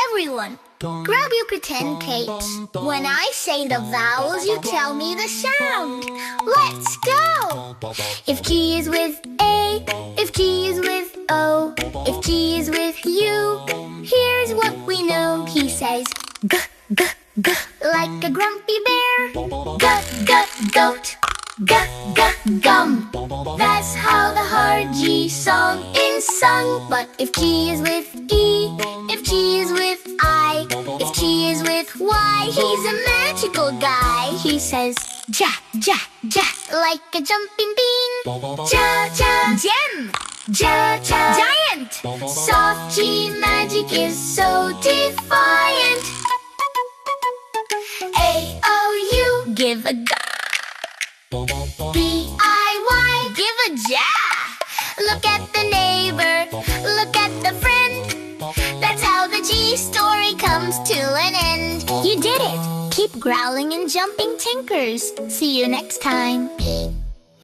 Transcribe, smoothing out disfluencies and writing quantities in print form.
Everyone, grab your pretend capes. When I say the vowels, you tell me the sound. Let's go! If G is with A, if G is with O, if G is with U, here's what we know. He says G, G, G, like a grumpy bear. G, G, goat. G, G, gum. That's how the hard G song is sung. But if G is with E, if G is with I, if G is with Y, he's a magical guy. He says ja, ja, ja, like a jumping bean. Ja, ja, gem. Ja, ja, giant. Soft G magic is so defiant. A-O-U, give a ga. B-I-Y, give a ja. Look at the neighbor, look at the friend. That's how the G story comes to an end. You did it! Keep growling and jumping, Tinkers. See you next time.